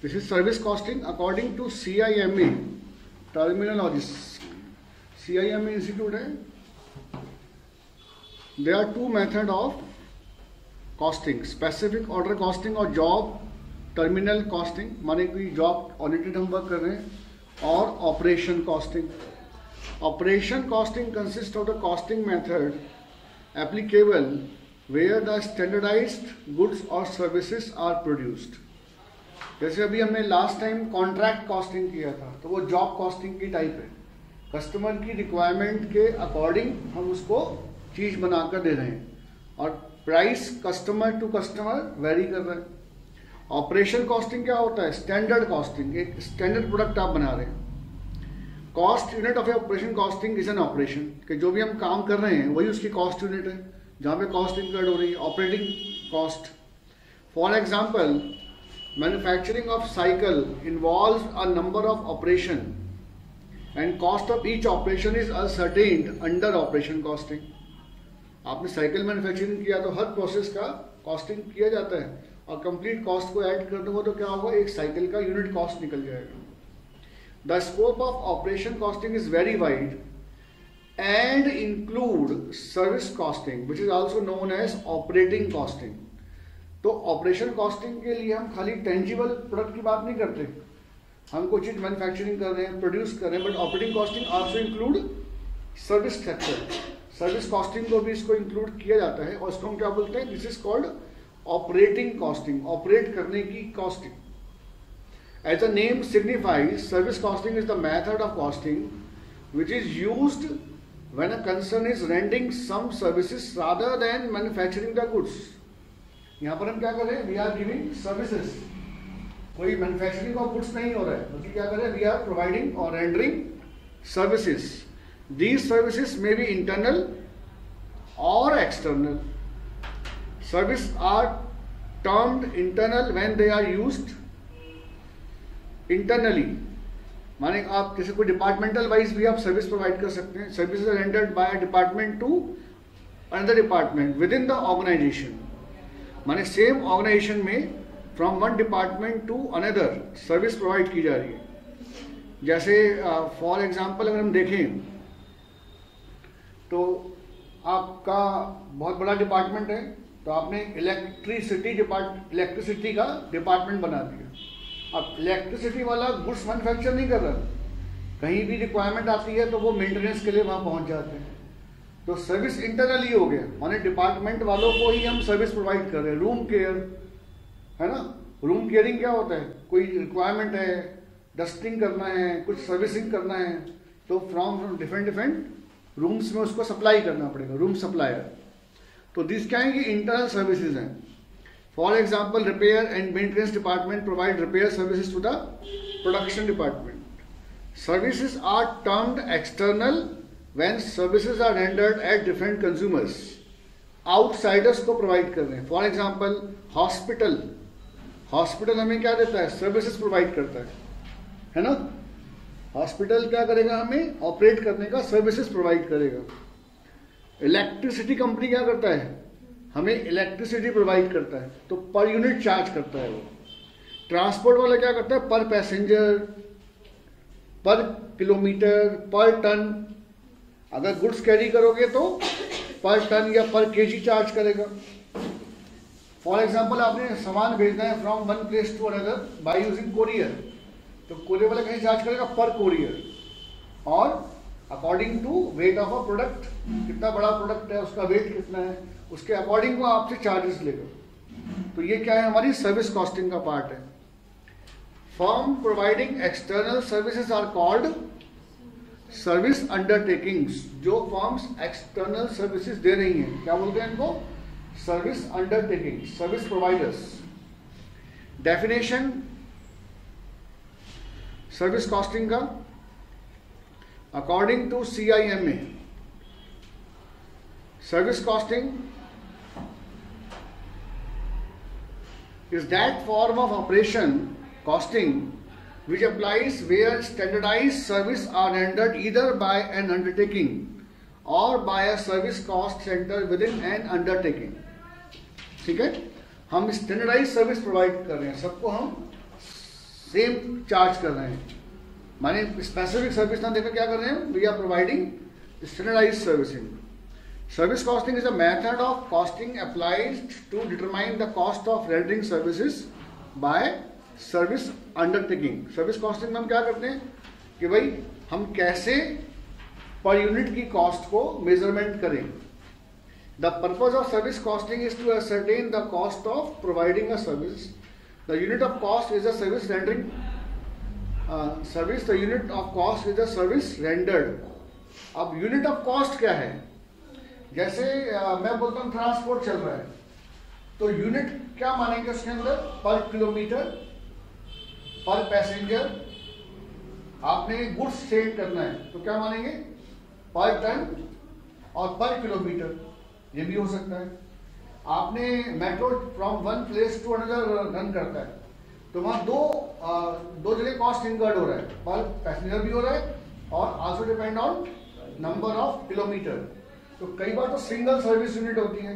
This is service costing according to CIMA terminologies. CIMA institute है. There are two methods of costing: specific order costing और job terminal costing. माने कोई job oriented हम work कर रहे हैं, और operation costing. Operation costing consists of the costing method applicable where the standardized goods or services are produced. जैसे अभी हमने लास्ट टाइम कॉन्ट्रैक्ट कॉस्टिंग किया था, तो वो जॉब कॉस्टिंग की टाइप है. कस्टमर की रिक्वायरमेंट के अकॉर्डिंग हम उसको चीज बनाकर दे रहे हैं, और price customer to customer vary कर रहा है. ऑपरेशन कॉस्टिंग क्या होता है? Standard costing. एक स्टैंडर्ड प्रोडक्ट आप बना रहे हैं. Cost unit of operation costing is an operation, कि जो भी हम काम कर रहे हैं वही उसकी कॉस्ट यूनिट है, जहां पे कॉस्ट इंकर्ड हो रही है. Operating cost, for example, manufacturing of cycle involves a number of operation and cost of each operation is ascertained under operation costing. आपने साइकिल मैन्युफैक्चरिंग किया तो हर प्रोसेस का कॉस्टिंग किया जाता है, और कंप्लीट कॉस्ट को ऐड कर दूंगा तो क्या होगा? एक साइकिल का यूनिट कॉस्ट निकल जाएगा. The scope of operation costing is very wide and include service costing, which is also known as operating costing. तो ऑपरेशन कॉस्टिंग के लिए हम खाली टेंजिबल प्रोडक्ट की बात नहीं करते. हम कोई चीज मैन्युफैक्चरिंग कर रहे हैं, प्रोड्यूस कर रहे हैं, but operating costing also include service sector. Service costing को भी इसको इंक्लूड किया जाता है, और इसको हम क्या बोलते हैं? This is called operating costing, operate करने की costing. As a name signifies, service costing is the method of costing which is used when a concern is rendering some services rather than manufacturing the goods. यहाँ पर हम क्या कर रहे हैं? We are giving services. कोई manufacturing of goods नहीं हो रहा है, बल्कि क्या कर रहे हैं? वी आर प्रोवाइडिंग और rendering services. These services may be internal और external. Service are termed internal when they are used internally. माने आप जैसे कोई डिपार्टमेंटल वाइज भी आप सर्विस प्रोवाइड कर सकते हैं. Service are rendered by a department to another department within the organisation. माने सेम ऑर्गेनाइजेशन में from one department to another service provide की जा रही है. जैसे फॉर एग्जांपल अगर हम देखें तो आपका बहुत बड़ा डिपार्टमेंट है, तो आपने इलेक्ट्रिसिटी का डिपार्टमेंट बना दिया. अब इलेक्ट्रिसिटी वाला गुड्स मैन्युफैक्चर नहीं कर रहा, कहीं भी रिक्वायरमेंट आती है तो वो मेंटेनेंस के लिए वहां पहुंच जाते हैं. तो सर्विस इंटरनली हो गया, माने डिपार्टमेंट वालों को ही हम सर्विस प्रोवाइड कर रहे हैं. रूम केयर है ना. रूम केयरिंग क्या होता है? कोई रिक्वायरमेंट है, डस्टिंग करना है, कुछ सर्विसिंग करना है, तो फ्रॉम डिफरेंट रूम्स में उसको सप्लाई करना पड़ेगा, रूम सप्लायर. तो दिस क्या है कि इंटरनल सर्विसेज हैं. For example, repair and maintenance department provide repair services to the production department. Services are termed external when services are rendered at different consumers. Outsiders को provide कर रहे हैं. For example, hospital. Hospital हमें क्या देता है? Services provide करता है ना. Hospital क्या करेगा? हमें ऑपरेट करने का सर्विसेज प्रोवाइड करेगा. इलेक्ट्रिसिटी कंपनी क्या करता है? हमें इलेक्ट्रिसिटी प्रोवाइड करता है, तो पर यूनिट चार्ज करता है वो. ट्रांसपोर्ट वाला क्या करता है? पर पैसेंजर, पर किलोमीटर, पर टन. अगर गुड्स कैरी करोगे तो पर टन या पर केजी चार्ज करेगा. फॉर एग्जांपल, आपने सामान भेजना है from one place to another by using courier, तो कोरियर वाला कैसे चार्ज करेगा? Per courier. और according to weight of a product, कितना बड़ा प्रोडक्ट है, उसका वेट कितना है, उसके अकॉर्डिंग वो आपसे चार्जेस लेगा. तो ये क्या है? हमारी सर्विस कॉस्टिंग का पार्ट है. Firm providing external services are called service undertakings. जो फर्म्स एक्सटर्नल सर्विसेज दे रही हैं, क्या बोलते हैं इनको? Service undertaking, service providers. Definition service costing का according to CIMA, service costing is that form of operation costing which applies where standardized service are rendered either by an undertaking or by a service cost center within an undertaking. ठीक है, हम standardise service provide कर रहे हैं, सबको हम same charge कर रहे हैं, माने स्पेसिफिक सर्विस ना देकर क्या कर रहे हैं, we are providing standardised servicing. Service costing is a method of costing applied to determine the cost of rendering services by service undertaking. Service costing में हम क्या करते हैं कि भाई हम कैसे पर यूनिट की कॉस्ट को मेजरमेंट करें. The purpose of service costing is to ascertain the cost of providing a service. The unit of cost is a service rendering service. The unit of cost is a service rendered. अब unit of cost क्या है, जैसे मैं बोलता हूँ transport चल रहा है, तो यूनिट क्या मानेंगे उसके अंदर, पर किलोमीटर, पर पैसेंजर. आपने गुड्स सेल करना है तो क्या मानेंगे, पर टन और पर किलोमीटर. ये भी हो सकता है. आपने metro from one place to another run करता है तो वहां दो जगह कॉस्ट इनकर्ड हो रहा है, पर पैसेंजर भी हो रहा है और also depend on number of kilometre. तो कई बार तो सिंगल सर्विस यूनिट होती है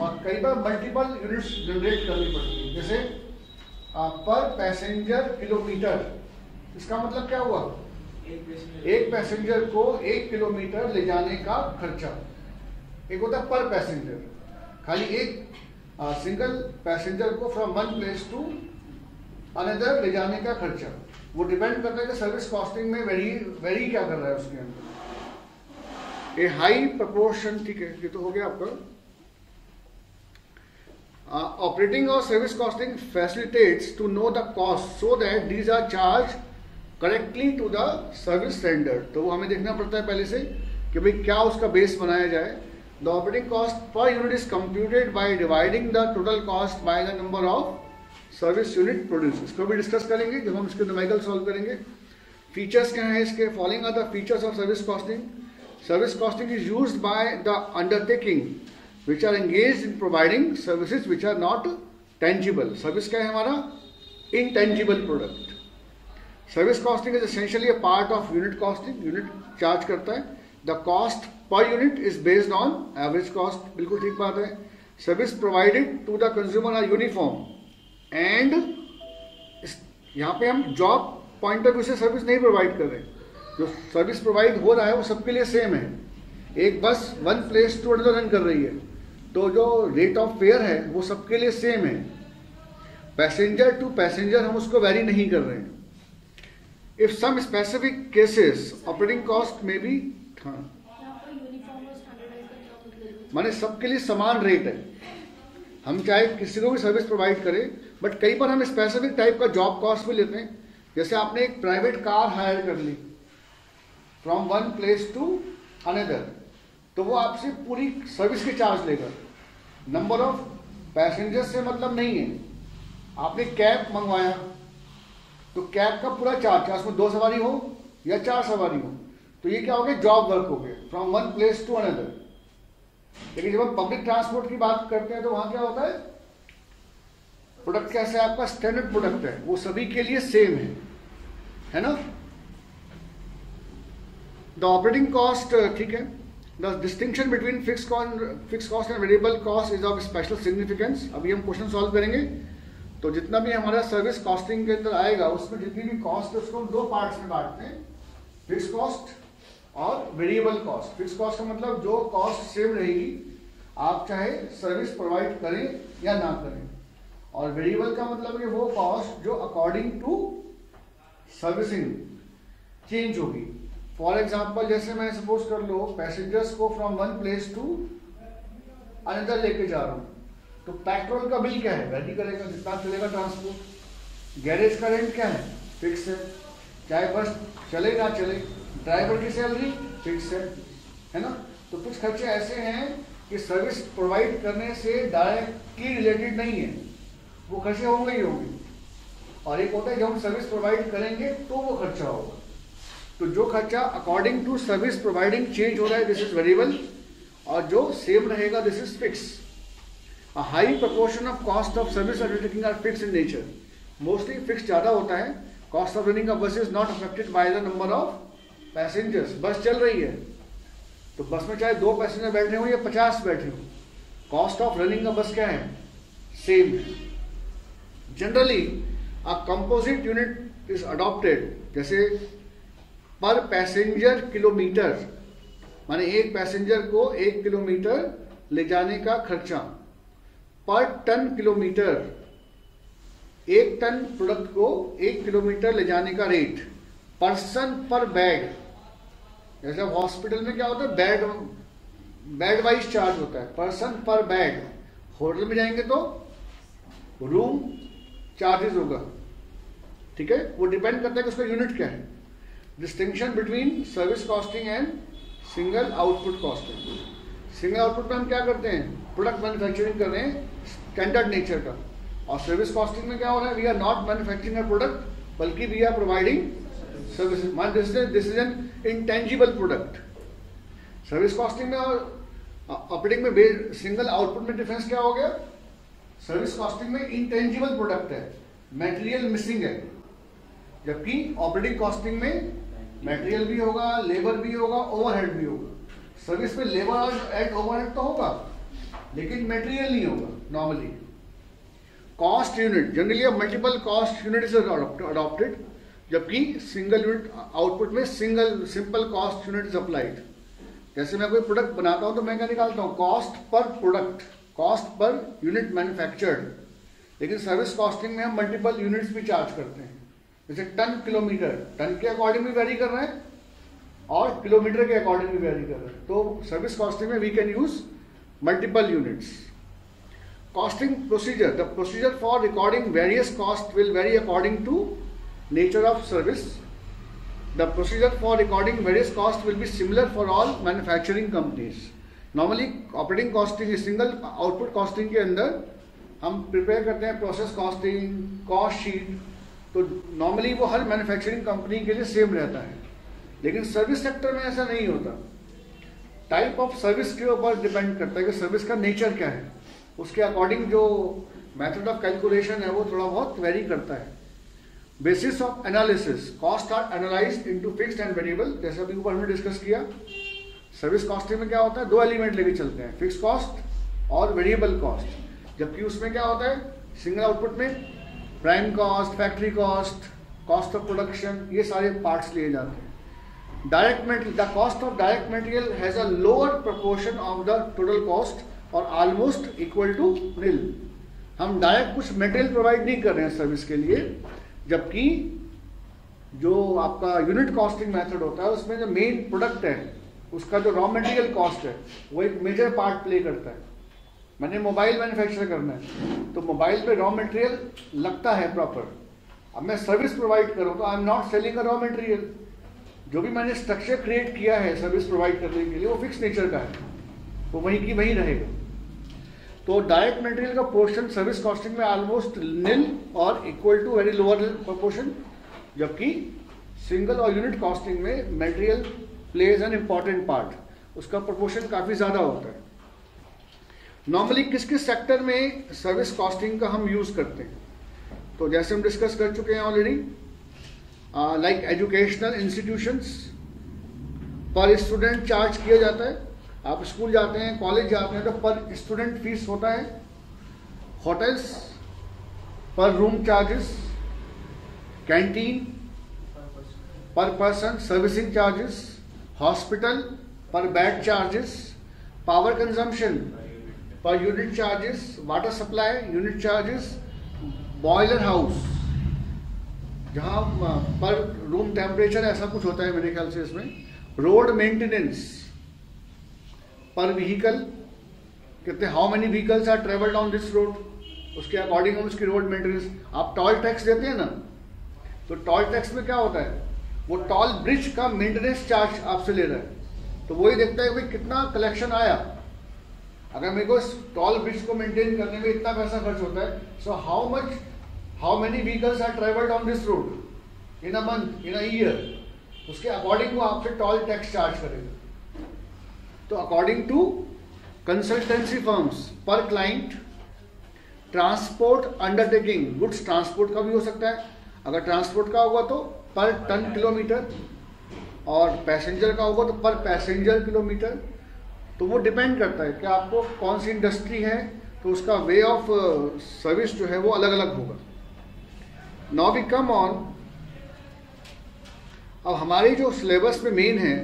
और कई बार मल्टीपल यूनिट्स जनरेट करनी पड़ती है. जैसे पर पैसेंजर किलोमीटर, इसका मतलब क्या हुआ, एक पैसेंजर को 1 किलोमीटर ले जाने का खर्चा. एक होता है पर पैसेंजर, खाली एक सिंगल पैसेंजर को from one place to another ले जाने का खर्चा. वो डिपेंड करता है कि सर्विस कॉस्टिंग में वेरी क्या कर रहा है उसके अंदर. ए हाई प्रपोर्शन, ठीक है, ये तो हो गया आपका. ऑपरेटिंग और service costing facilitates to know the cost so that these are charge correctly to the service render. तो वो हमें देखना पड़ता है पहले से कि भाई क्या उसका बेस बनाया जाए. The operating cost per unit is computed by dividing the total cost by the number of service unit produce. इसको भी डिस्कस करेंगे जब हम इसके न्यूमेरिकल सॉल्व करेंगे. फीचर्स क्या है इसके, following are the features of service costing. Service costing is used by the undertaking which are engaged in providing services which are not tangible. Service क्या है हमारा, intangible product. Service costing is essentially a part of unit costing. Unit charge करता है. The cost per unit is based on average cost. बिल्कुल ठीक बात है. Service provided to the consumer are uniform and यहाँ पे हम जॉब पॉइंट ऑफ व्यू से सर्विस नहीं प्रोवाइड कर रहे. जो सर्विस प्रोवाइड हो रहा है वो सबके लिए सेम है. एक bus one place to another run कर रही है तो जो रेट ऑफ फेयर है वो सबके लिए सेम है. पैसेंजर टू पैसेंजर हम उसको वैरी नहीं कर रहे हैं. If some specific cases operating cost में भी, हाँ, माने सबके लिए समान रेट है. हम चाहे किसी को भी सर्विस प्रोवाइड करें, बट कई बार हम स्पेसिफिक टाइप का जॉब कॉस्ट भी लेते हैं. जैसे आपने एक प्राइवेट कार हायर कर ली from one place to another, तो वो आपसे पूरी सर्विस के चार्ज लेगा. नंबर ऑफ पैसेंजर से मतलब नहीं है. आपने कैब मंगवाया तो कैब का पूरा चार्ज, चाहे उसमें 2 सवारी हो या 4 सवारी हो, तो ये क्या हो गया, जॉब वर्क हो गया from one place to another. लेकिन जब हम पब्लिक ट्रांसपोर्ट की बात करते हैं तो वहां क्या होता है, प्रोडक्ट कैसे आपका स्टैंडर्ड प्रोडक्ट है, वो सभी के लिए सेम है ना. द ऑपरेटिंग कॉस्ट, ठीक है, the distinction between fix cost and variable cost is of special significance. अभी हम क्वेश्चन सॉल्व करेंगे तो जितना भी हमारा सर्विस कॉस्टिंग के अंदर आएगा उसमें जितनी भी कॉस्ट है उसको हम 2 पार्ट्स में बांटते हैं, फिक्स कॉस्ट और वेरिएबल कॉस्ट. फिक्स कॉस्ट का मतलब जो कॉस्ट सेम रहेगी आप चाहे सर्विस प्रोवाइड करें या ना करें, और वेरिएबल का मतलब ये वो कॉस्ट जो अकॉर्डिंग टू सर्विसिंग चेंज होगी. फॉर एग्जाम्पल जैसे मैं सपोज कर लो पैसेंजर्स को from one place to another लेके जा रहा हूं, तो पेट्रोल का बिल क्या है, वैरी करेगा जितना चलेगा ट्रांसपोर्ट. गैरेज का रेंट क्या है, फिक्स है, चाहे बस चले ना चले. ड्राइवर की सैलरी फिक्स है ना. तो कुछ खर्चे ऐसे हैं कि सर्विस प्रोवाइड करने से डायरेक्टली रिलेटेड नहीं है, वो खर्चे होंगे ही होंगे. और एक होता है जब हम सर्विस प्रोवाइड करेंगे तो वो खर्चा होगा. तो जो खर्चा according to service providing change हो रहा है दिस इज वेरिएबल, और जो सेम रहेगा this is fix. A high proportion of cost of service undertaking are fix in nature. Mostly fix ज्यादा होता है. Cost of running a bus is not affected by the number of passengers. Bus चल रही है तो बस में चाहे 2 पैसेंजर बैठे हो या 50 बैठे हो, कॉस्ट ऑफ रनिंग अ बस क्या है, सेम है. Generally a composite unit is adopted, जैसे पर पैसेंजर किलोमीटर, माने एक पैसेंजर को 1 किलोमीटर ले जाने का खर्चा, पर टन किलोमीटर, 1 टन प्रोडक्ट को 1 किलोमीटर ले जाने का रेट, पर्सन पर बेड, जैसे हॉस्पिटल में क्या होता है, बेड वाइज चार्ज होता है, पर्सन पर बेड। होटल में जाएंगे तो रूम चार्जेस होगा, ठीक है, वो डिपेंड करता है कि उसका यूनिट क्या है। Distinction between service costing and single output costing. Single output में हम क्या करते हैं, प्रोडक्ट मैन्युफैक्चरिंग कर रहे हैं स्टैंडर्ड नेचर का, और सर्विस कॉस्टिंग में क्या हो रहा है, we are not manufacturing a product बल्कि we are providing services. This is an intangible product. Service costing में और ऑपरेटिंग में सिंगल आउटपुट में डिफरेंस क्या हो गया, सर्विस कॉस्टिंग में इंटेंजिबल प्रोडक्ट है, मटेरियल मिसिंग है, जबकि ऑपरेटिंग कॉस्टिंग में मटेरियल भी होगा, लेबर भी होगा, ओवरहेड भी होगा। सर्विस में लेबर एंड ओवरहेड तो होगा लेकिन मटेरियल नहीं होगा normally. Cost unit, generally multiple cost unit is adopted, जबकि सिंगल यूनिट आउटपुट में simple cost unit is applied. जैसे मैं कोई प्रोडक्ट बनाता हूं तो मैं क्या निकालता हूं, cost per product, cost per unit manufactured. लेकिन सर्विस कॉस्टिंग में हम मल्टीपल यूनिट्स भी चार्ज करते हैं, जैसे टन किलोमीटर, टन के अकॉर्डिंग भी वेरी कर रहे हैं और किलोमीटर के अकॉर्डिंग भी वेरी कर रहे हैं। तो सर्विस कॉस्टिंग में we can use multiple units. Costing procedure, the procedure for recording various cost will vary according to nature of service. The procedure for recording various costs will be similar for all manufacturing companies. Normally operating costing, single output costing के अंदर हम prepare करते हैं process costing, cost sheet, तो normally वो हर manufacturing company के लिए same रहता है। लेकिन सर्विस सेक्टर में ऐसा नहीं होता, टाइप ऑफ सर्विस के ऊपर डिपेंड करता है कि सर्विस का नेचर क्या है, उसके अकॉर्डिंग जो मेथड ऑफ कैलकुलेशन है वो थोड़ा बहुत वेरी करता है। Basis of analysis, cost are analysed into fixed and variable, जैसे अभी ऊपर हमने डिस्कस किया। सर्विस कॉस्टिंग में क्या होता है, 2 एलिमेंट लेके चलते हैं, फिक्स कॉस्ट और वेरिएबल कॉस्ट, जबकि उसमें क्या होता है, सिंगल आउटपुट में prime cost, factory cost, cost of production, ये सारे पार्ट्स लिए जाते हैं। Direct material, the cost of direct material has a lower proportion of the total cost और ऑलमोस्ट इक्वल टू निल। हम डायरेक्ट कुछ मटेरियल प्रोवाइड नहीं कर रहे हैं सर्विस के लिए, जबकि जो आपका यूनिट कॉस्टिंग मेथड होता है उसमें जो मेन प्रोडक्ट है उसका जो रॉ मटेरियल कॉस्ट है वो एक मेजर पार्ट प्ले करता है। मैंने मोबाइल मैन्युफैक्चर करना है तो मोबाइल पे रॉ मटेरियल लगता है प्रॉपर। अब मैं सर्विस प्रोवाइड करूँ तो I am not selling a raw material, जो भी मैंने स्ट्रक्चर क्रिएट किया है सर्विस प्रोवाइड करने के लिए वो फिक्स नेचर का है, वो वहीं की वहीं रहेगा। तो डायरेक्ट मटेरियल का पोर्शन सर्विस कॉस्टिंग में ऑलमोस्ट निल और equal to very lower proportion, जबकि सिंगल और यूनिट कॉस्टिंग में material plays an important part, उसका प्रोपोर्शन काफ़ी ज़्यादा होता है। नॉर्मली किस किस सेक्टर में सर्विस कॉस्टिंग का हम यूज़ करते हैं, तो जैसे हम डिस्कस कर चुके हैं ऑलरेडी, लाइक एजुकेशनल इंस्टीट्यूशंस पर स्टूडेंट चार्ज किया जाता है। आप स्कूल जाते हैं, कॉलेज जाते हैं तो पर स्टूडेंट फीस होता है। होटल्स पर रूम चार्जेस, कैंटीन पर पर्सन सर्विसिंग चार्जेस, हॉस्पिटल पर bed charges, power consumption per unit charges, water supply unit charges, boiler house जहाँ पर रूम टेम्परेचर ऐसा कुछ होता है मेरे ख्याल से इसमें, रोड मेंटेनेंस पर व्हीकल, कितने how many vehicles are travelled on this road, उसके अकॉर्डिंग हम उसकी रोड मेंटेनेंस। आप टॉल टैक्स देते हैं ना, तो टॉल टैक्स में क्या होता है, वो टॉल ब्रिज का मेंटेनेंस चार्ज आपसे ले रहा है, तो वही देखता है कि भाई कितना कलेक्शन आया। अगर मेरे को टॉल ब्रिज को मेंटेन करने में इतना पैसा खर्च होता है, so how many vehicles are travelled on this road in a month, in a year, उसके अकॉर्डिंग वो आपसे टॉल टैक्स चार्ज करेगा। तो according to consultancy firms per client, transport undertaking, goods transport का भी हो सकता है, अगर ट्रांसपोर्ट का होगा तो पर टन किलोमीटर, और पैसेंजर का होगा तो पर पैसेंजर किलोमीटर। तो वो डिपेंड करता है कि आपको कौन सी इंडस्ट्री है, तो उसका वे ऑफ सर्विस जो है वो अलग अलग होगा। नाउ वी कम ऑन अब हमारी जो सिलेबस में मेन है,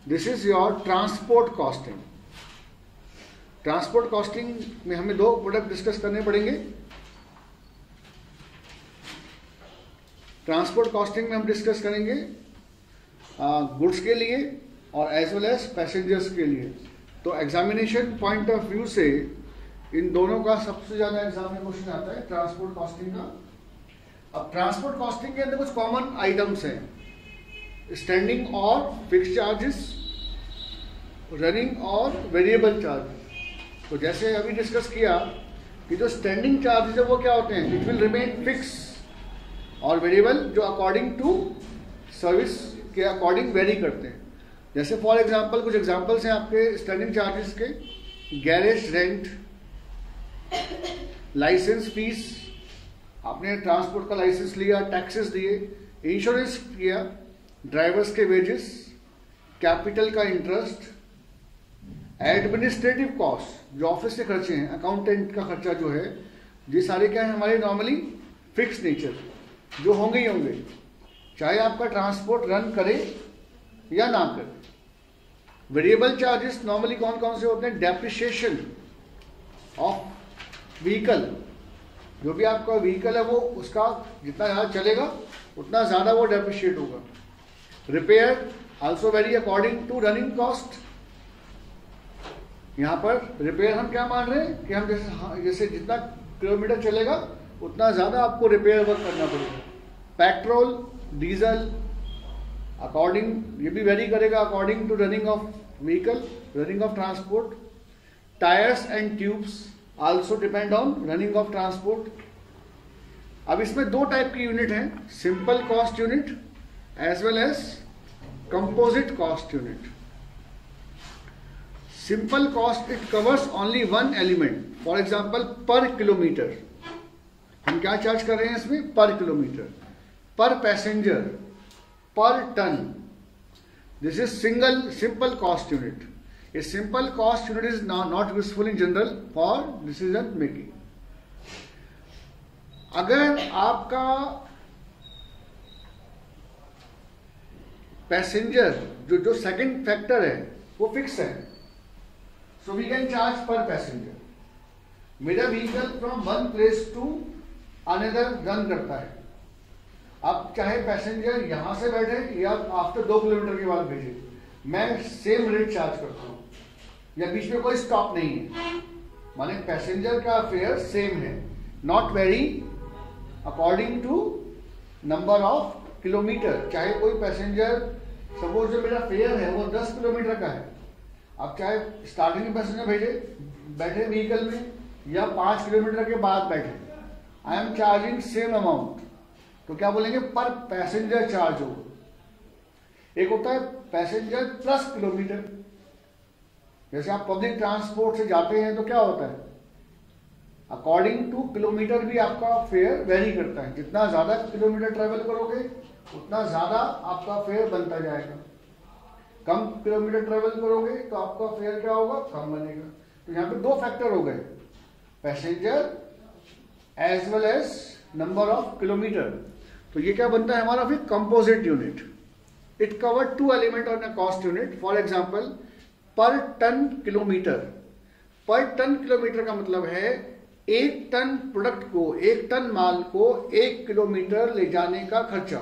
this is your transport costing. Transport costing में हमें दो प्रोडक्ट डिस्कस करने पड़ेंगे। ट्रांसपोर्ट कॉस्टिंग में हम डिस्कस करेंगे गुड्स के लिए और एज वेल एज पैसेंजर्स के लिए। तो एग्जामिनेशन पॉइंट ऑफ व्यू से इन दोनों का सबसे ज्यादा एग्जाम में क्वेश्चन आता है ट्रांसपोर्ट कॉस्टिंग का। अब ट्रांसपोर्ट कॉस्टिंग के अंदर कुछ कॉमन आइटम्स हैं, स्टैंडिंग और फिक्स चार्जेस, रनिंग और वेरिएबल चार्जेस। तो जैसे अभी डिस्कस किया कि जो स्टैंडिंग चार्जेस है वो क्या होते हैं, इट विल रिमेन फिक्स, और वेरिएबल जो अकॉर्डिंग टू सर्विस के अकॉर्डिंग वेरी करते हैं। जैसे फॉर एग्जांपल कुछ एग्जांपल्स हैं आपके स्टैंडिंग चार्जेस के, गैरेज रेंट, लाइसेंस फीस, आपने ट्रांसपोर्ट का लाइसेंस लिया, टैक्सेस दिए, इंश्योरेंस किया, ड्राइवर्स के वेजेस, कैपिटल का इंटरेस्ट, एडमिनिस्ट्रेटिव कॉस्ट जो ऑफिस के खर्चे हैं, अकाउंटेंट का खर्चा जो है, ये सारे क्या है हमारे नॉर्मली फिक्स नेचर, जो होंगे ही होंगे, चाहे आपका ट्रांसपोर्ट रन करे या ना करे। वेरिएबल चार्जेस नॉर्मली कौन कौन से होते हैं, डेप्रिसिएशन ऑफ व्हीकल, जो भी आपका व्हीकल है वो उसका जितना ज़्यादा चलेगा उतना ज़्यादा वो डेप्रिशिएट होगा। Repair also vary according to running cost. यहाँ पर रिपेयर हम क्या मान रहे हैं कि हम जैसे जितना किलोमीटर चलेगा उतना ज़्यादा आपको रिपेयर वर्क करना पड़ेगा। पेट्रोल, डीजल अकॉर्डिंग, ये भी वेरी करेगा according to running of vehicle, running of transport. Tyres and tubes also depend on running of transport. अब इसमें दो टाइप की यूनिट हैं, simple cost unit as well as composite cost unit. Simple cost it covers only one element, for example per kilometre. हम क्या charge कर रहे हैं इसमें, पर kilometre, per passenger, per ton. This is simple cost unit. A simple cost unit is not useful in general for decision making. अगर आपका passenger जो सेकंड फैक्टर है वो फिक्स है, so we can charge per passenger. मेरा vehicle from one place to another run करता है, अब चाहे पैसेंजर यहां से बैठे या आफ्टर 2 किलोमीटर के बाद भेजे, मैं सेम रेट चार्ज करता हूं, या बीच में कोई स्टॉप नहीं है, माने पैसेंजर का फेयर सेम है, not vary according to number of kilometre. चाहे कोई पैसेंजर, सपोज जो मेरा फेयर है वो 10 किलोमीटर का है, अब चाहे स्टार्टिंग में पैसेंजर बैठे व्हीकल में या 5 किलोमीटर के बाद बैठे, I am charging same amount, तो क्या बोलेंगे, पर पैसेंजर चार्ज होगा। एक होता है पैसेंजर प्लस किलोमीटर, जैसे आप पब्लिक ट्रांसपोर्ट से जाते हैं तो क्या होता है, अकॉर्डिंग टू किलोमीटर भी आपका फेयर वेरी करता है, जितना ज्यादा किलोमीटर ट्रेवल करोगे उतना ज्यादा आपका फेयर बनता जाएगा, कम किलोमीटर ट्रेवल करोगे तो आपका फेयर क्या होगा, कम बनेगा। तो यहाँ पे दो फैक्टर हो गए, passenger as well as number of kilometre. तो ये क्या बनता है हमारा फिर composite unit. It cover 2 element on a cost unit, for example per ton kilometre. Per ton kilometre का मतलब है 1 टन प्रोडक्ट को, 1 टन माल को 1 किलोमीटर ले जाने का खर्चा।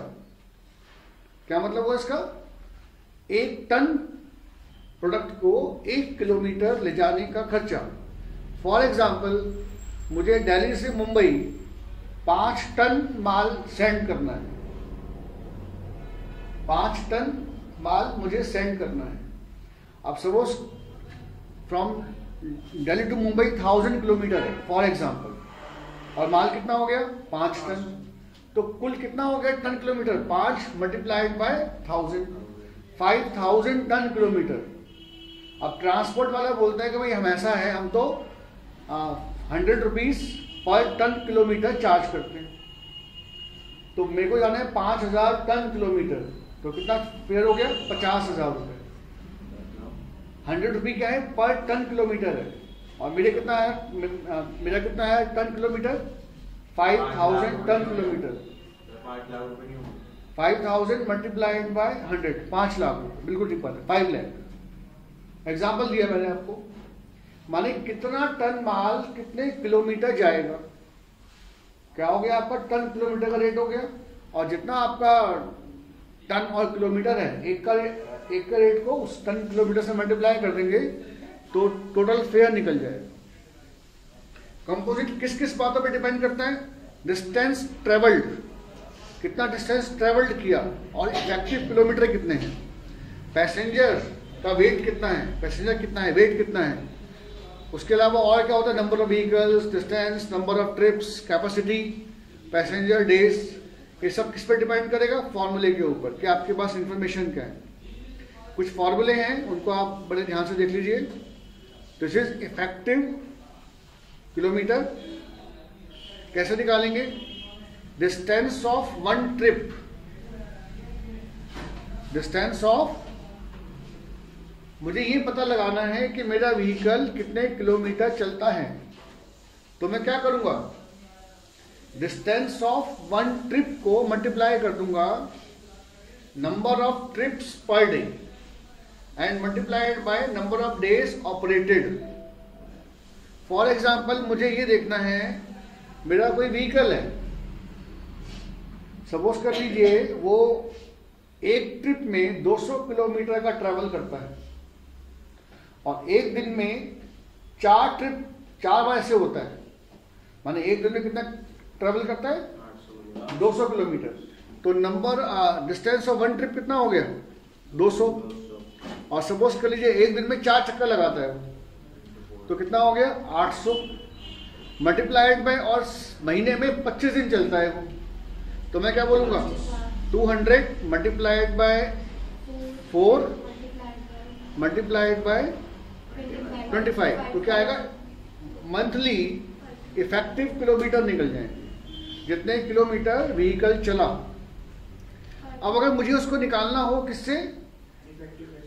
क्या मतलब हुआ इसका, 1 टन प्रोडक्ट को 1 किलोमीटर ले जाने का खर्चा। फॉर एग्जांपल मुझे दिल्ली से मुंबई 5 टन माल सेंड करना है, 5 टन माल मुझे सेंड करना है। अब suppose from Delhi to Mumbai 1000 kilometre है फॉर एग्जांपल, और माल कितना हो गया 5 टन, तो कुल कितना हो गया ton kilometre, 5 multiplied by 1000, 5000 ton kilometre. अब ट्रांसपोर्ट वाला बोलता है कि भाई हम ऐसा है, हम तो 100 rupees per ton kilometre charge करते हैं, तो मेरे को जाना है 5000 टन किलोमीटर, तो कितना फेयर हो गया 50,000 रुपये। 100 रुपये क्या है पर टन किलोमीटर है, और मेरे कितना है, मेरा कितना है ton kilometre 5000 ton kilometre, 5,000 multiplied by 100, 5 lakh, बिल्कुल सिंपल है, 5 लाख। एग्जाम्पल दिया मैंने आपको, माने कितना टन माल कितने किलोमीटर जाएगा, क्या हो गया आपका टन किलोमीटर का रेट हो गया, और जितना आपका टन और किलोमीटर है एक का रेट को उस टन किलोमीटर से मल्टीप्लाई कर देंगे तो टोटल फेयर निकल जाएगा। कंपोजिट किस किस बातों पे डिपेंड करता है, डिस्टेंस ट्रेवल्ड, कितना डिस्टेंस ट्रेवल्ड किया, और इफेक्टिव किलोमीटर कितने हैं, पैसेंजर का वेट कितना है, पैसेंजर कितना है, वेट कितना है, उसके अलावा और क्या होता है, number of vehicles, distance, number of trips, capacity, passenger days, ये सब किस पर डिपेंड करेगा, फॉर्मूले के ऊपर कि आपके पास इंफॉर्मेशन क्या है। कुछ फॉर्मूले हैं उनको आप बड़े ध्यान से देख लीजिए। दिस इज इफेक्टिव किलोमीटर, कैसे निकालेंगे, distance of one trip, distance of, मुझे ये पता लगाना है कि मेरा व्हीकल कितने किलोमीटर चलता है, तो मैं क्या करूंगा, डिस्टेंस ऑफ वन ट्रिप को मल्टीप्लाई कर दूंगा number of trips per day and multiplied by number of days operated. For example मुझे ये देखना है, मेरा कोई व्हीकल है, सपोज कर लीजिए वो एक ट्रिप में 200 किलोमीटर का ट्रैवल करता है, और एक दिन में 4 ट्रिप 4 बार ऐसे होता है, माने एक दिन में कितना ट्रैवल करता है 200 किलोमीटर, तो number distance of one trip कितना हो गया 200, और सपोज कर लीजिए एक दिन में 4 चक्कर लगाता है तो कितना हो गया 800 मल्टीप्लाइड बाय, और महीने में 25 दिन चलता है वो, तो मैं क्या बोलूंगा 200 मल्टीप्लाइड बाय 4 मल्टीप्लाइड बाय 25, तो क्या आएगा, मंथली इफेक्टिव किलोमीटर निकल जाएंगे, जितने किलोमीटर व्हीकल चला। अब अगर मुझे उसको निकालना हो किससे,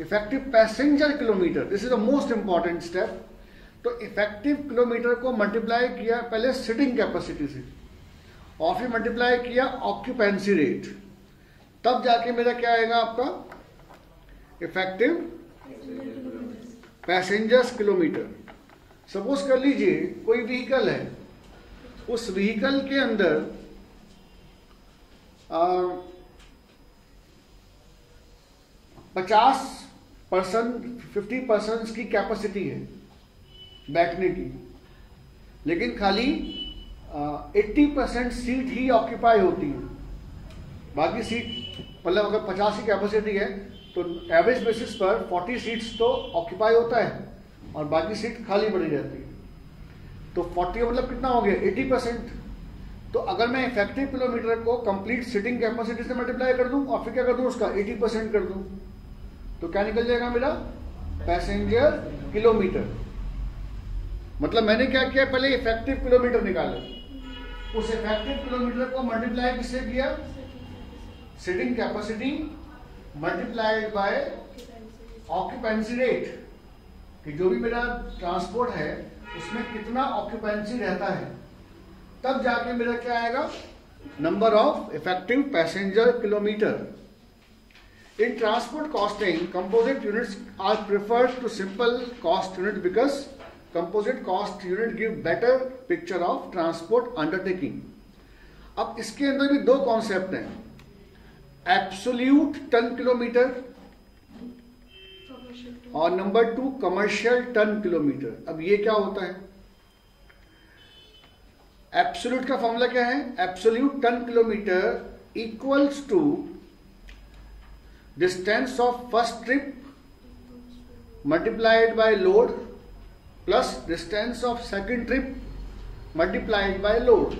effective passenger kilometre, this is the most important step. तो इफेक्टिव किलोमीटर को मल्टीप्लाई किया पहले सिटिंग कैपेसिटी से, और फिर मल्टीप्लाई किया ऑक्यूपेंसी रेट, तब जाके मेरा क्या आएगा आपका इफेक्टिव पैसेंजर्स किलोमीटर। सपोज कर लीजिए कोई व्हीकल है, उस व्हीकल के अंदर 50% की कैपेसिटी है बैठने की, लेकिन खाली 80% सीट ही ऑक्यूपाई होती है, बाकी सीट मतलब अगर 50 की कैपेसिटी है तो एवरेज बेसिस पर 40 सीट्स तो ऑक्यूपाई होता है और बाकी सीट खाली पड़ी रहती है, तो 40 मतलब कितना हो गया 80%। तो अगर मैं इफेक्टिव किलोमीटर को कंप्लीट सिटिंग कैपेसिटी से मल्टीप्लाई कर दूं और फिर क्या कर दूं उसका 80% कर दूं, तो क्या निकल जाएगा मेरा पैसेंजर किलोमीटर। मतलब मैंने क्या किया, पहले इफेक्टिव किलोमीटर निकाला, उस इफेक्टिव किलोमीटर को मल्टीप्लाई किससे किया, sitting capacity multiplied by occupancy rate, कि जो भी मेरा ट्रांसपोर्ट है उसमें कितना ऑक्यूपेंसी रहता है, तब जाके मेरा क्या आएगा number of effective passenger kilometre. In transport costing, composite units are preferred to simple cost unit because composite cost unit give better picture of transport undertaking. अब इसके अंदर भी दो कॉन्सेप्ट हैं, एब्सोल्यूट टन किलोमीटर और नंबर 2 कमर्शियल टन किलोमीटर। अब ये क्या होता है, एब्सोल्यूट का फॉर्मूला क्या है, absolute ton kilometre equals to distance of first trip multiplied by load plus distance of second trip multiplied by load.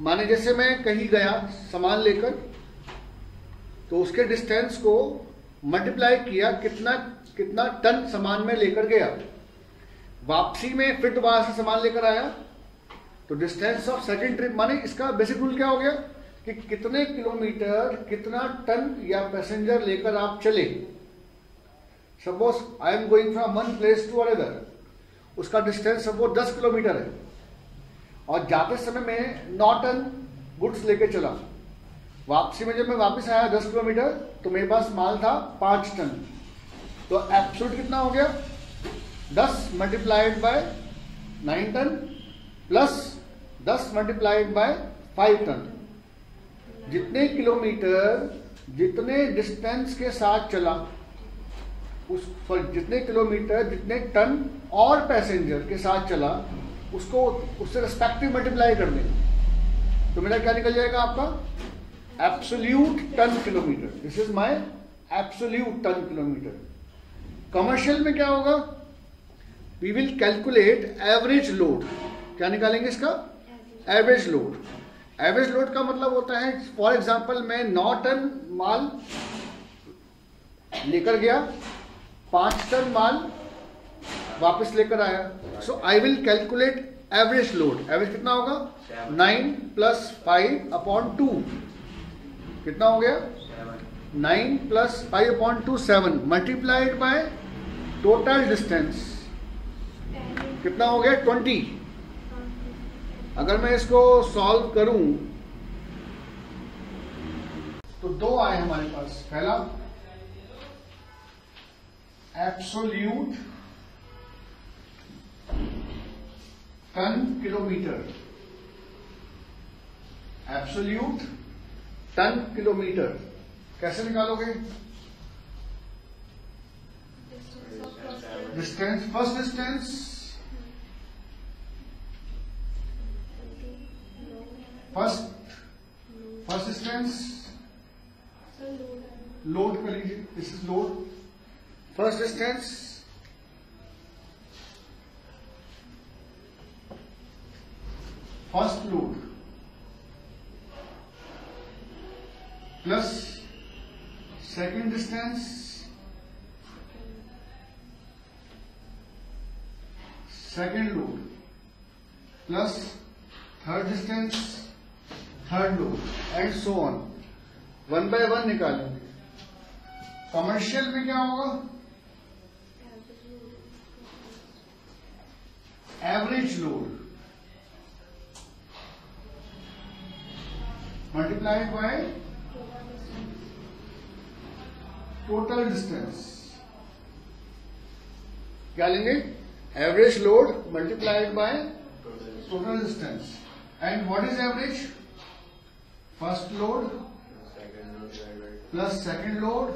माने जैसे मैं कहीं गया सामान लेकर, तो उसके डिस्टेंस को मल्टीप्लाई किया कितना टन सामान में लेकर गया, वापसी में फिर दोबारा से सामान लेकर आया, तो डिस्टेंस ऑफ सेकंड ट्रिप। माने इसका बेसिक रूल क्या हो गया कि कितने किलोमीटर कितना टन या पैसेंजर लेकर आप चले। Suppose I am going from one place to another, उसका डिस्टेंस सपोज 10 किलोमीटर है और जाते समय मैं 9 टन गुड्स लेकर चला, वापसी में जब मैं वापस आया 10 किलोमीटर तो मेरे पास माल था 5 टन, तो एब्सोल्यूट कितना हो गया 10 multiplied by 9 ton plus 10 multiplied by 5 ton. जितने किलोमीटर जितने डिस्टेंस के साथ चला उस जितने किलोमीटर जितने टन और पैसेंजर के साथ चला उसको उससे रिस्पेक्टिव मल्टीप्लाई कर दें तो मेरा क्या निकल जाएगा आपका absolute ton kilometre. This is my absolute ton kilometre. Commercial में क्या होगा, we will calculate average load. क्या निकालेंगे इसका एवरेज लोड। एवरेज लोड का मतलब होता है फॉर एग्जांपल मैं 9 टन माल लेकर गया, 5 टन माल वापस लेकर आया, so I will calculate average load. Average कितना होगा 9 प्लस 5 अपॉन 2 कितना हो गया 9 plus 5 upon 2 7 multiplied by total distance कितना हो गया 20। अगर मैं इसको सॉल्व करूं तो दो आए हमारे पास। पहला absolute ton kilometre, absolute ton kilometre कैसे निकालोगे, distance first distance first distance load कर लीजिए, this is load. First distance first load plus second distance second load plus third distance third load and so on. 1 by 1 निकालेंगे। Commercial में क्या होगा average load multiplied by total distance. क्या लेंगे average load multiplied by total distance. And what is average, first load plus second load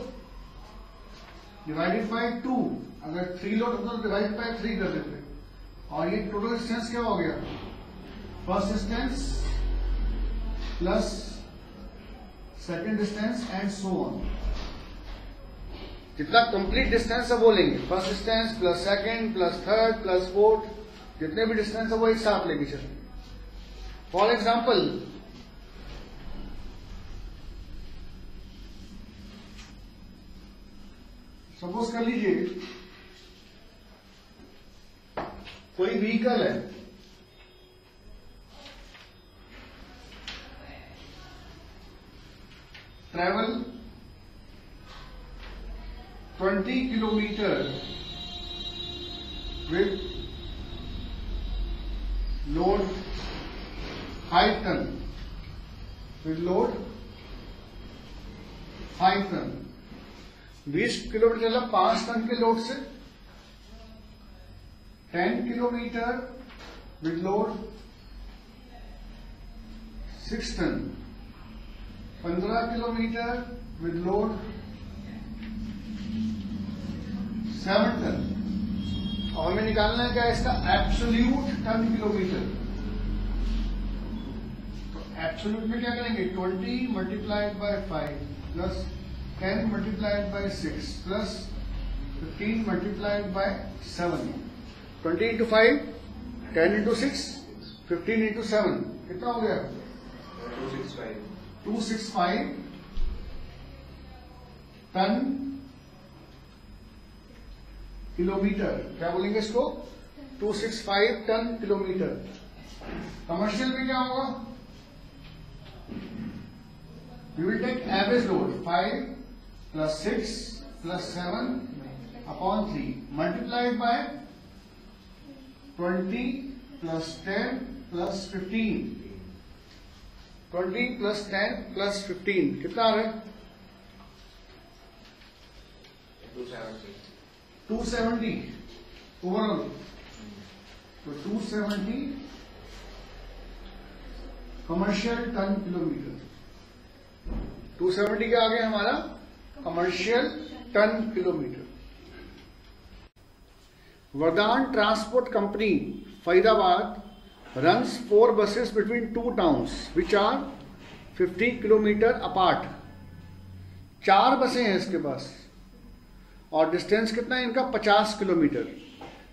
divided by 2। अगर 3 load होता तो divide by 3 कर देते। और ये टोटल डिस्टेंस क्या हो गया first distance plus second distance and so on. जितना कंप्लीट डिस्टेंस है वो लेंगे, first distance plus second plus third plus fourth, जितने भी डिस्टेंस है वो एक साथ लेके चलेंगे। फॉर एग्जाम्पल सपोज कर लीजिए कोई व्हीकल है, travel 20 kilometre with load 5 ton, with load 5 ton. 20 kilometre चला 5 टन के लोड से, 10 kilometre with load 6 ton, 15 kilometre with load 7 ton. और हमें निकालना है क्या इसका एब्सोल्यूट टन किलोमीटर। तो एब्सोल्यूट में क्या करेंगे 20 multiplied by 5 plus 10 multiplied by 6 plus 15 multiplied by 7। 20 into 5 10 into 6 15 into 7 कितना हो गया 265 टन किलोमीटर। क्या बोलेंगे इसको 265 टन किलोमीटर। कमर्शियल में क्या होगा we will take average load 5 plus 6 plus 7 upon 3 multiplied by 20 plus 10 plus 15 20 + 10 + 15 कितना आ रहा है? 270 ओवरऑल। तो 270 कमर्शियल टन किलोमीटर। 270 क्या आ गया हमारा? Commercial tonne kilometre. Vardan transport company Faridabad runs 4 buses between 2 towns which are 50 kilometre apart. 4 बसें हैं इसके पास और डिस्टेंस कितना है इनका? 50 kilometre.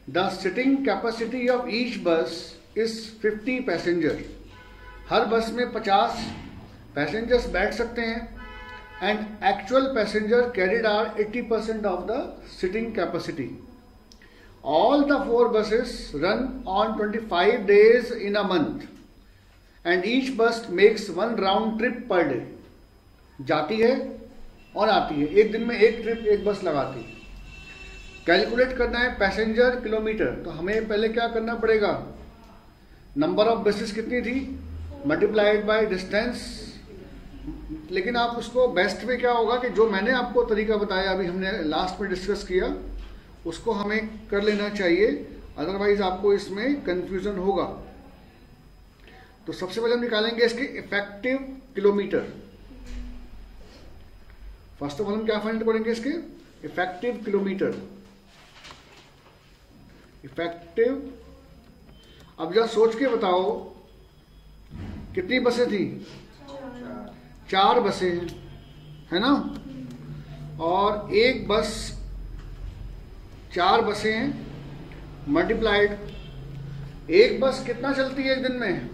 The seating capacity of each bus is 50 passenger. हर बस में 50 पैसेंजर्स बैठ सकते हैं and actual passenger carried are 80% of the seating capacity. All the 4 buses run on 25 days in a month and each bus makes 1 round trip per day। जाती है और आती है, एक दिन में एक ट्रिप एक बस लगाती है। कैलकुलेट करना है पैसेंजर किलोमीटर, तो हमें पहले क्या करना पड़ेगा? नंबर ऑफ बसेस कितनी थी मल्टीप्लाइड बाय डिस्टेंस। लेकिन आप उसको बेस्ट में क्या होगा कि जो मैंने आपको तरीका बताया अभी हमने लास्ट में डिस्कस किया उसको हमें कर लेना चाहिए, अदरवाइज आपको इसमें कंफ्यूजन होगा। तो सबसे पहले हम निकालेंगे इसके effective kilometre. First of all हम क्या फाइंड करेंगे? इसके इफेक्टिव किलोमीटर। इफेक्टिव, अब जरा सोच के बताओ कितनी बसें थी? 4 बसें हैं, है ना? और एक बस 4 बसें हैं मल्टीप्लाइड, एक बस कितना चलती है एक दिन में?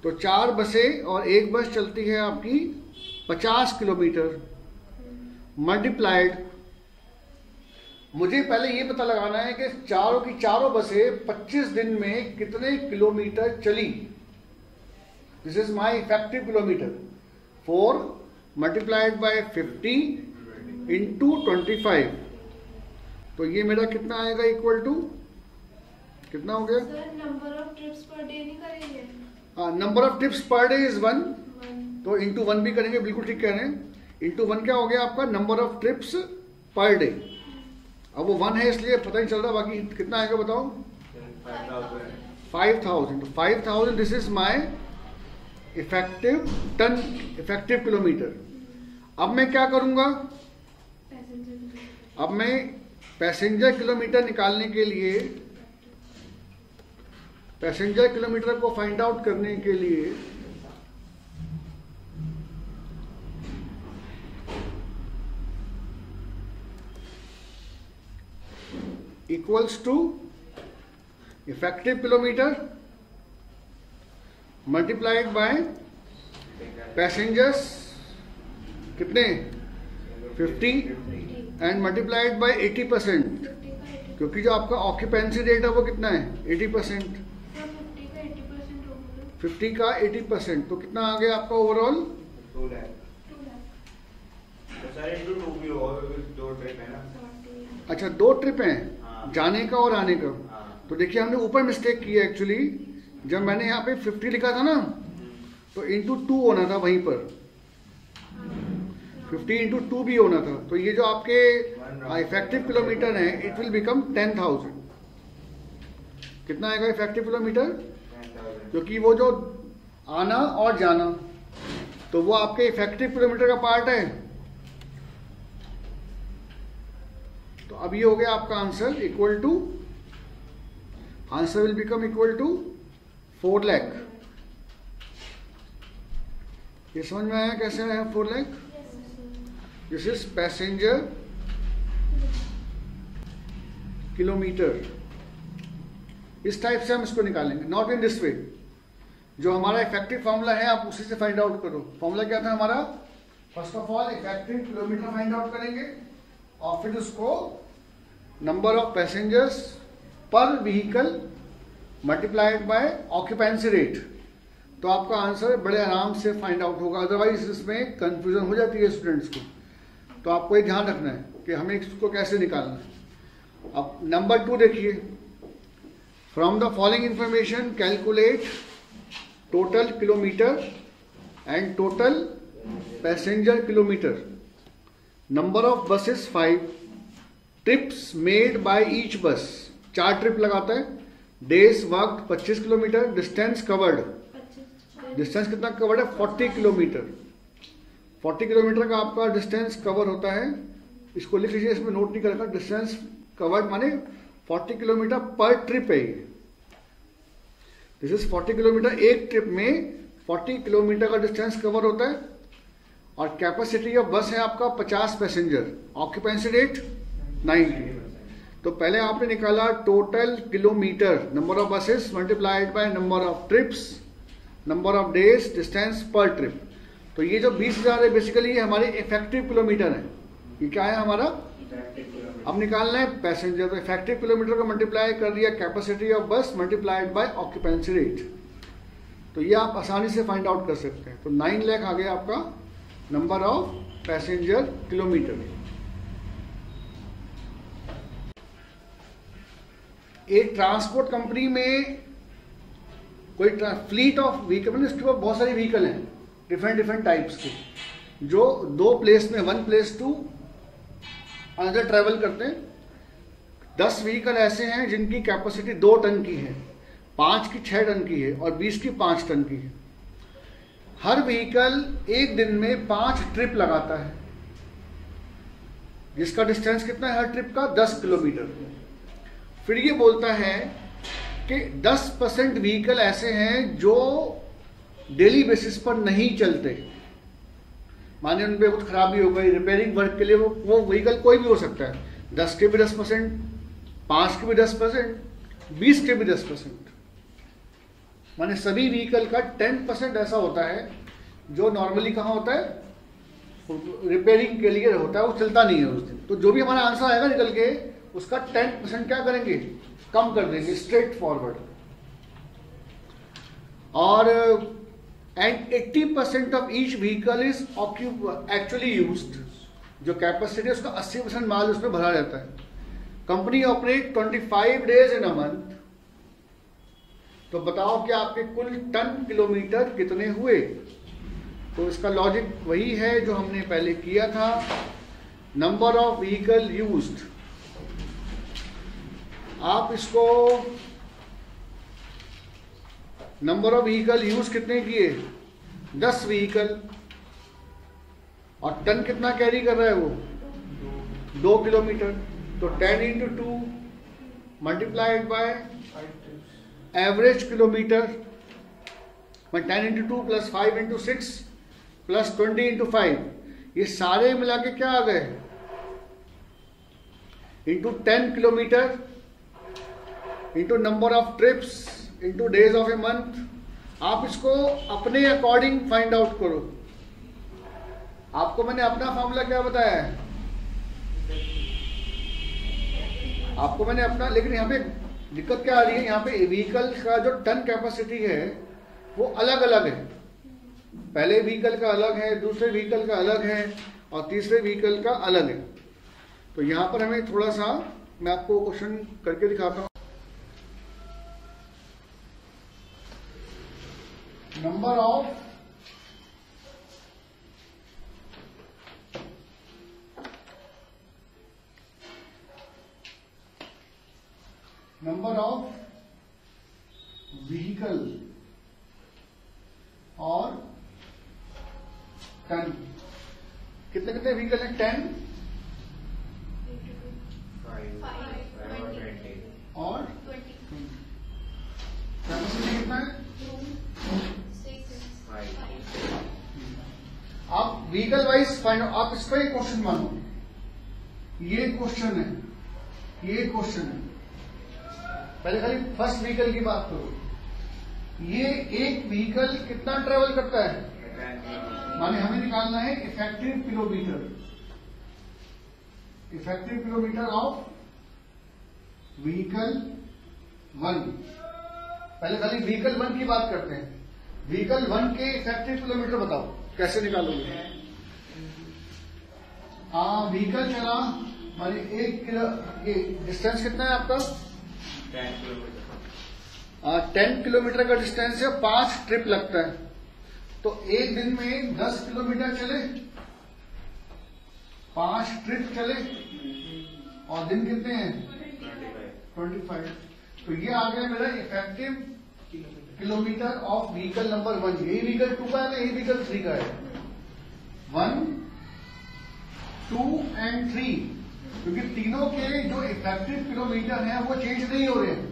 तो 4 बसें और एक बस चलती है आपकी 50 किलोमीटर मल्टीप्लाइड। मुझे पहले ये पता लगाना है कि चारों की चारों बसें 25 दिन में कितने किलोमीटर चली। This is my effective kilometre. 4 multiplied by 50 into 25, तो ये मेरा कितना आएगा? इक्वल टू कितना हो गया? Number of trips per day नहीं करेंगे? हाँ, number of trips per day is 1, तो इंटू 1 भी करेंगे, बिल्कुल ठीक कह रहे हैं। इंटू 1 क्या हो गया आपका? Number of trips per day. अब वो 1 है इसलिए पता नहीं चल रहा, बाकी कितना आएगा बताओ? 5000। तो 5000 this is my effective ton, effective kilometre. अब मैं क्या करूंगा? अब मैं पैसेंजर किलोमीटर निकालने के लिए, पैसेंजर किलोमीटर को फाइंड आउट करने के लिए equals to effective kilometre multiplied by passengers कितने? 50 एंड मल्टीप्लाइड बाय 80%, क्योंकि जो आपका ऑक्यूपेंसी रेट है वो कितना है? 80%। 50 का 80%, तो कितना आ गया आपका ओवरऑल? 2 लाख। अच्छा, 2 ट्रिप हैं, जाने का और आने का। तो देखिए हमने ऊपर मिस्टेक की है एक्चुअली। जब मैंने यहाँ पे 50 लिखा था ना, तो इंटू 2 होना था वहीं पर, 50 इंटू 2 भी होना था। तो ये जो आपके इफेक्टिव किलोमीटर है इट विल बिकम 10,000। कितना आएगा इफेक्टिव किलोमीटर? क्योंकि वो जो आना और जाना, तो वो आपके इफेक्टिव किलोमीटर का पार्ट है। तो अब ये हो गया आपका answer, equal to, answer will become equal to 4 lakh. ये समझ में आया कैसे आया 4 lakh? This is passenger kilometre. इस टाइप से हम इसको निकालेंगे, नॉट इन दिस वे। जो हमारा इफेक्टिव फॉर्मूला है आप उसी से फाइंड आउट करो। फॉर्मूला क्या था हमारा? First of all effective kilometre find out करेंगे और फिर उसको नंबर ऑफ पैसेंजर्स पर vehicle multiplied by occupancy rate, तो आपका आंसर बड़े आराम से फाइंड आउट होगा। अदरवाइज इसमें कंफ्यूजन हो जाती है स्टूडेंट्स को। तो आपको ये ध्यान रखना है कि हमें इसको कैसे निकालना है। अब नंबर 2 देखिए, from the following information calculate total kilometre and total passenger kilometre, number of buses 5, trips made by each बस, 4 ट्रिप लगाता है, days work 25 kilometre, distance covered, distance कितना कवर्ड है 40 किलोमीटर, 40 किलोमीटर का आपका डिस्टेंस कवर होता है, इसको लिख लीजिए, इसमें नोट नहीं करेगा, डिस्टेंस कवर्ड माने 40 किलोमीटर पर ट्रिप है ये, दिस इज 40 किलोमीटर, एक ट्रिप में 40 किलोमीटर का डिस्टेंस कवर होता है। और कैपेसिटी ऑफ बस है आपका 50 पैसेंजर, ऑक्यूपेंसी रेट 90। तो पहले आपने निकाला total kilometre, number of buses multiplied by number of trips, number of days, distance पर ट्रिप। तो ये जो 20,000 है बेसिकली ये हमारे इफेक्टिव किलोमीटर है, ये क्या है हमारा, अब निकालना है पैसेंजर, तो इफेक्टिव किलोमीटर को मल्टीप्लाई कर दिया कैपेसिटी ऑफ बस मल्टीप्लाइड बाय ऑक्यूपेंसी रेट, तो ये आप आसानी से फाइंड आउट कर सकते हैं। तो 9 लाख आ गया आपका नंबर ऑफ पैसेंजर किलोमीटर। एक ट्रांसपोर्ट कंपनी में कोई फ्लीट ऑफ व्हीकल, इसके ऊपर बहुत सारी व्हीकल हैं डिफरेंट टाइप्स के, जो 2 प्लेस में 1 प्लेस टू अनदर ट्रेवल करते हैं। 10 व्हीकल ऐसे हैं जिनकी कैपेसिटी 2 टन की है, 5 की 6 टन की है और 20 की 5 टन की है। हर व्हीकल एक दिन में 5 ट्रिप लगाता है, जिसका डिस्टेंस कितना है हर ट्रिप का 10 किलोमीटर। फिर ये बोलता है कि 10% व्हीकल ऐसे हैं जो डेली बेसिस पर नहीं चलते, माने उन पे कुछ खराबी हो गई, रिपेयरिंग वर्क के लिए वो व्हीकल कोई भी हो सकता है, 10 के भी 10%, 5 के भी 10%, 20 के भी 10%, माने सभी व्हीकल का 10% ऐसा होता है जो नॉर्मली कहाँ होता है, रिपेयरिंग के लिए होता है, वो चलता नहीं है उस दिन। तो जो भी हमारा आंसर आएगा निकल के उसका 10% क्या करेंगे, कम कर देंगे, स्ट्रेट फॉरवर्ड। और and 80% of each vehicle is actually used, जो कैपेसिटी है उसका 80% माल उसमें भरा रहता है। Company operate 25 days in a month, तो बताओ कि आपके कुल टन किलोमीटर कितने हुए। तो इसका लॉजिक वही है जो हमने पहले किया था, नंबर ऑफ व्हीकल यूज्ड। आप इसको नंबर ऑफ व्हीकल यूज कितने किए, 10 व्हीकल, और टन कितना कैरी कर रहा है वो 2 किलोमीटर, तो 10 × 2 मल्टीप्लाइड बाय एवरेज किलोमीटर, 10 × 2 + 5 × 6 + 20 × 5, ये सारे मिला के क्या आ गए, into 10 kilometre into number of trips into days of a month. आप इसको अपने अकॉर्डिंग फाइंड आउट करो। आपको मैंने अपना फॉर्मूला क्या बताया है, आपको मैंने अपना, लेकिन यहाँ पे दिक्कत क्या आ रही है, यहाँ पे व्हीकल का जो टन कैपेसिटी है वो अलग अलग है, पहले व्हीकल का अलग है, दूसरे व्हीकल का अलग है और तीसरे व्हीकल का अलग है। तो यहाँ पर हमें थोड़ा सा, मैं आपको क्वेश्चन करके दिखाता हूँ। नंबर ऑफ व्हीकल और टन, कितने कितने व्हीकल हैं, 10 और 20, कैपेसिटी कितना है, आप व्हीकल वाइज फाइंड, आप इसका ही क्वेश्चन मानो, ये क्वेश्चन है, ये क्वेश्चन है, पहले खाली फर्स्ट व्हीकल की बात करो। ये एक व्हीकल कितना ट्रेवल करता है, माने हमें निकालना है effective kilometre, effective kilometre of vehicle 1। पहले खाली व्हीकल 1 की बात करते हैं, व्हीकल 1 के इफेक्टिव किलोमीटर बताओ कैसे निकालोगे। व्हीकल चला माने 1 किलो, ये डिस्टेंस कितना है आपका 10 किलोमीटर, 10 किलोमीटर का डिस्टेंस है, 5 ट्रिप लगता है, तो एक दिन में 10 किलोमीटर चले, 5 ट्रिप चले, और दिन कितने हैं 25। तो ये आ गया मेरा effective kilometre of vehicle number 1। यही व्हीकल 2 का है, यही व्हीकल 3 का है। 1, 2 एंड 3, क्योंकि तीनों के जो इफेक्टिव किलोमीटर हैं वो चेंज नहीं हो रहे हैं,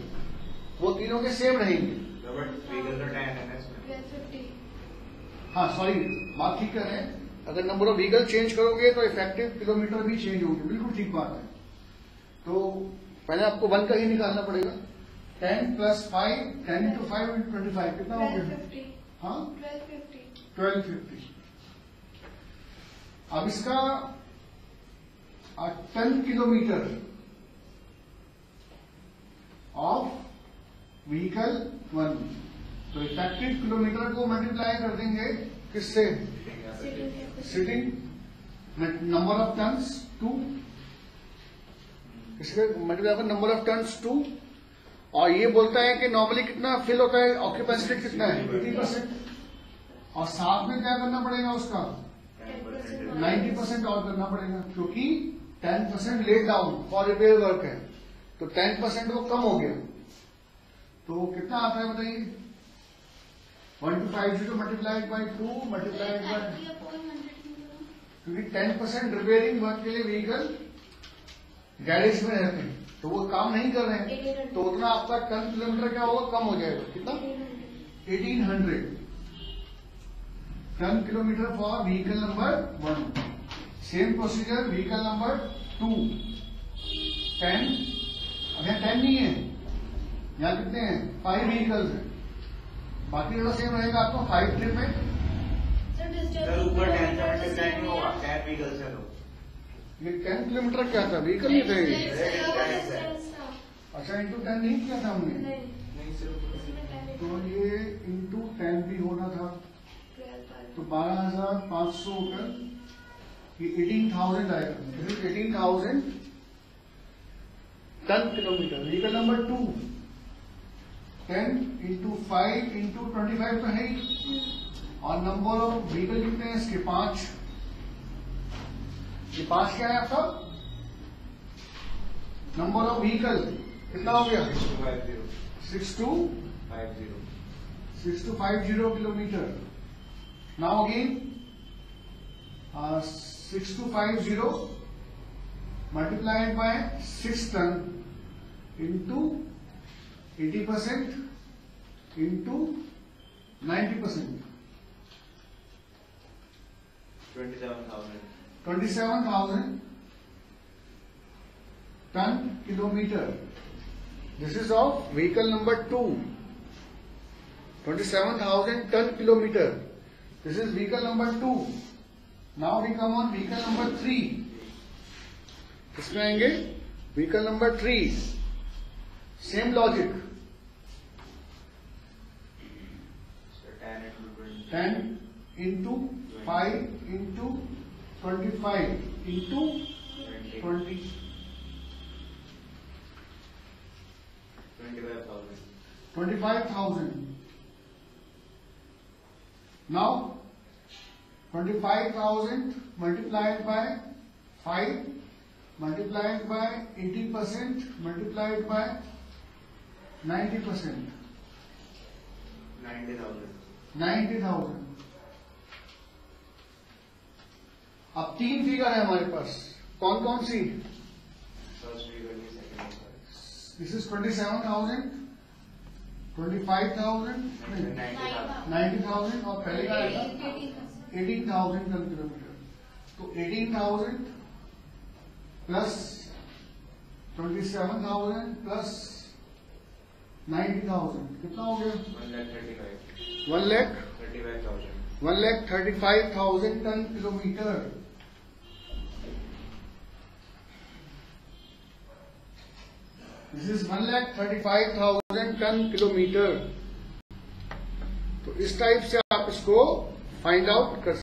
वो तीनों के सेम रहेंगे। हाँ सॉरी, बात ठीक कर रहे हैं। अगर नंबर ऑफ व्हीकल चेंज करोगे तो इफेक्टिव किलोमीटर भी चेंज होंगे, बिल्कुल ठीक बात है। तो पहले आपको 1 का ही निकालना पड़ेगा। 10 + 5, 10 × 5 × 25 कितना हो गया? हाँ 1250। अब इसका टन किलोमीटर ऑफ व्हीकल 1, तो इफेक्टिव किलोमीटर को मल्टीप्लाई कर देंगे किससे? सिटिंग नंबर ऑफ टन्स 2, इसके मल्टीप्लाई कर नंबर ऑफ टन्स 2, और ये बोलता है कि नॉर्मली कितना फिल होता है, ऑक्यूपेंसी रेट कितना है 80%, और साथ में क्या करना पड़ेगा उसका 90% और करना पड़ेगा, क्योंकि 10% let down for repair work है, तो 10% वो कम हो गया। तो कितना आता है बताइए? 1250 मल्टीप्लाइड बाई 2 मल्टीप्लाइड बाई, क्योंकि 10% रिपेयरिंग वर्क के लिए व्हीकल गैरेज में रहते हैं, तो वो काम नहीं कर रहे हैं, तो उतना आपका टन किलोमीटर क्या होगा, कम हो जाएगा। कितना? 1800 ton kilometre for vehicle number 1। Same procedure vehicle number 2, 10, अगर 10 नहीं है, यहाँ कितने हैं 5 व्हीकल्स हैं, बाकी थोड़ा सेम रहेगा आपको 5 ट्रिप में। ऊपर 10 नहीं होगा, 10 व्हीकल्स है, ये 10 किलोमीटर क्या था, व्हीकल नहीं थे। अच्छा इंटू 10 नहीं किया था हमने, तो ये इंटू 10 भी होना था, तो 12,500 होकर ये 18,000 आएगा। 18,000 टन किलोमीटर व्हीकल नंबर 2। 10 × 5 × 25 तो है ही, और नंबर ऑफ व्हीकल कितने हैं इसके 5। ये 5 क्या है आपका नंबर ऑफ व्हीकल, कितना हो गया 6250 kilometre. Now again 6250 multiplied by 6 ton into 80% into 90%, 27,000 ton kilometer. This is of vehicle number 2. 27,000 ton kilometer. This is vehicle number 2. Now we come on vehicle number 3. इसमें आएंगे vehicle number 3, same logic. 10 × 5 × 25 into 20, 25,000। Now 25,000 multiplied by 5 multiplied by 80% multiplied by 90%, 90,000। अब 3 figure है हमारे पास, कौन कौन सी? This is 27,000, 25,000, 90,000, और पहले का आएगा 18,000 टन किलोमीटर। तो 18,000 प्लस 27,000 प्लस 90,000 कितना हो गया? 1,35,000 ton kilometre. This is 1,35,000 ton kilometre. तो इस टाइप से आप इसको फाइंड आउट कर